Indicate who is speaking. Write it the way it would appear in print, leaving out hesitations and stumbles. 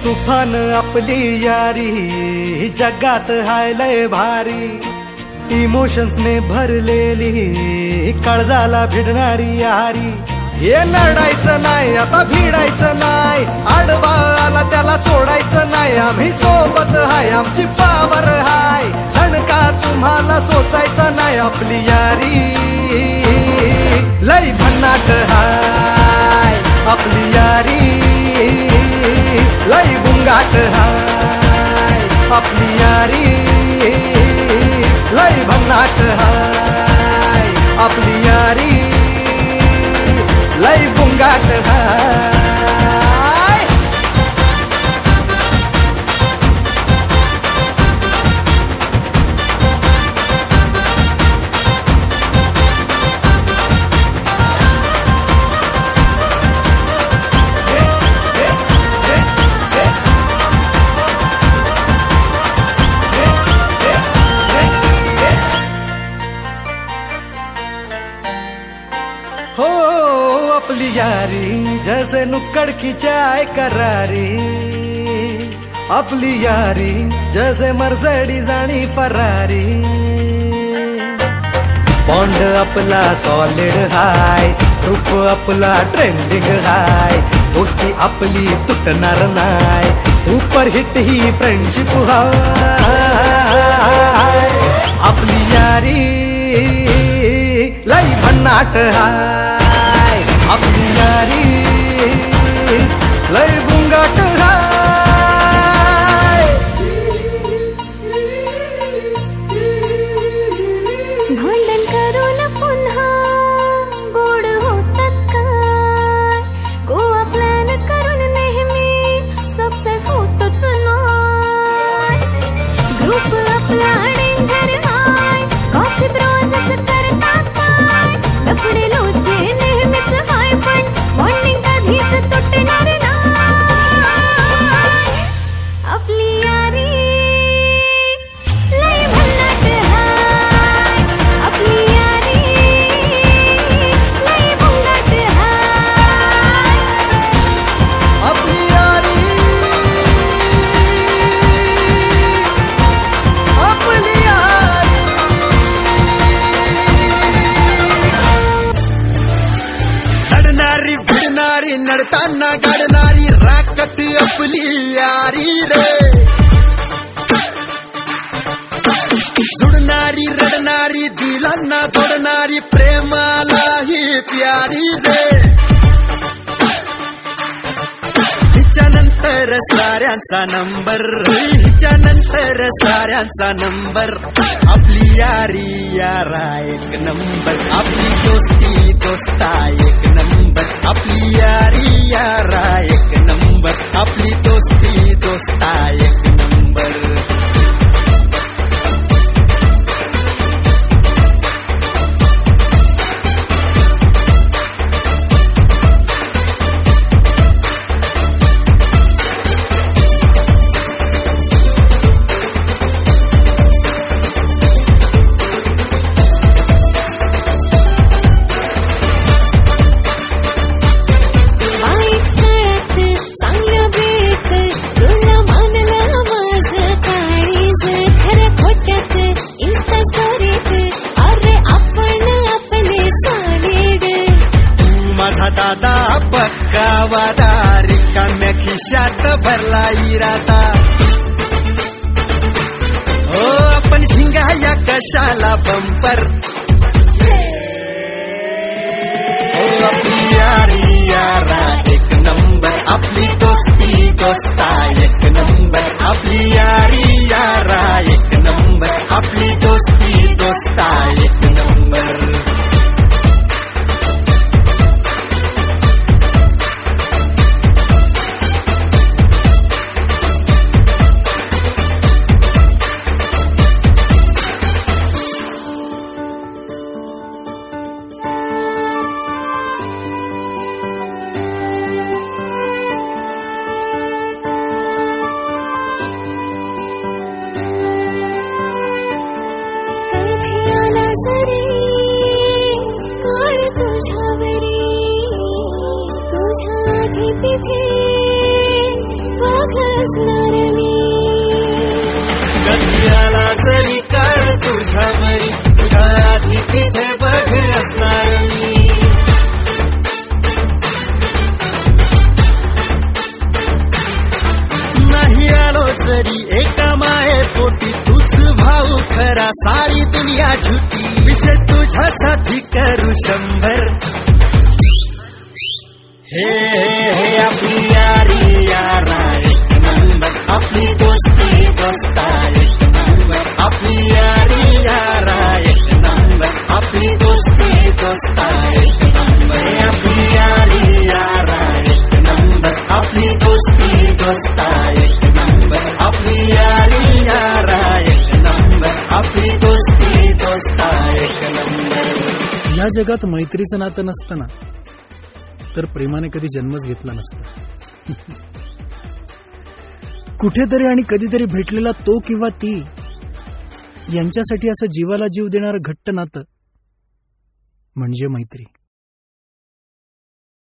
Speaker 1: तुफान आपली यारी जगात हाय लय भारी, इमोशन्स ने भरलेली काळजाला भिडणारी यारी. हे लढायचं नाही आता भिडायचं नाही, आडवा आला त्याला सोडायचं नाही. आम्ही सोबत हाय आमची पावर हाय, दणका तुम्हाला सोसायचा नाही. आपली यारी लई भन्नाट हाय, आपली यारी लई बुंगाट हाय. आपली यारी लई भन्नाट हाय, आपली यारी लई बुंगाट हाय. हो अपनी यारी जैसे नुक्कड़ की चाय करारी, अपनी यारी जैसे मर्सिडीज आणि फरारी. बॉन्ड आपला सॉलिड हाय, रूप आपला ट्रेंडिंग हाय, दोस्ती आपली तुटणार नाय, सुपर हिट ही फ्रेंडशिप हाय. आपली यारी लई भन्नाट हाय, आपली यारी लई बुंगाट हाय.
Speaker 2: भांडण करून पुन्हा गोड होतात काय, गोवा प्लॅन करून नेहमी सक्सेस होतच नाय. ग्रुप आपला डेंजर हाय, गॉसिप रोजच करतात काय, लफडे लोचे नेहमीच हाय, पण बॉन्डिंग कधीच तुटणार नाय. आपली यारी लय भन्नाट हाय, आपली यारी लय बुंगाट हाय.
Speaker 1: आपली यारी आपली यारी. लढणारी भिडणारी नडताना गाडणारी राखत आपली यारी रे. जुडणारी रडणारी दिलांना जोडणारी प्रेमाला ही प्यारी रे. हिच्यानंतर साऱ्यांचा नंबर, हिच्यानंतर साऱ्यांचा नंबर. आपली यारी यारा एक नंबर, आपली दोस्ती दोस्ता एक नंबर. आपली यारी यारा एक नंबर, आपली दोस्ती दोस्ता एक नंबर. दादा पक्का वादा, रिकाम्या खिशात भरला इरादा. हो आपण शिंगाया कशाला बंपर. हो आपली यारी यारा एक नंबर, आपली दोस्ती दोस्ता एक नंबर. आपली यारी यारा एक नंबर, आपली दोस्ती दोस्ता एक नंबर. असणार मी. नाही आलो जरी एका माये पोटी तूच भाऊ खरा सारी दुनिया झुटी. विषय तुझ्यासाठी करू 100. हे आपली यारी यारा एक नंबर. आपली दोस्ती दोस्ता एक नंबर. आपली यारी यारा एक नंबर. आपली दोस्ती दोस्ता एक नंबर. आपली यारी यारा एक नंबर. आपली दोस्ती दोस्ता एक नंबर. आपली यारी यारा एक नंबर. आपली दोस्ती दोस्ता एक नंबर.
Speaker 3: या जगात मैत्रीचं नातं नसतं ना तर प्रेमाने कधी जन्मच घेतला नसता. कुठेतरी आणि कधीतरी भेटलेला तो किंवा ती यांच्यासाठी असं जीवाला जीव देणारं घट्ट नातं म्हणजे मैत्री.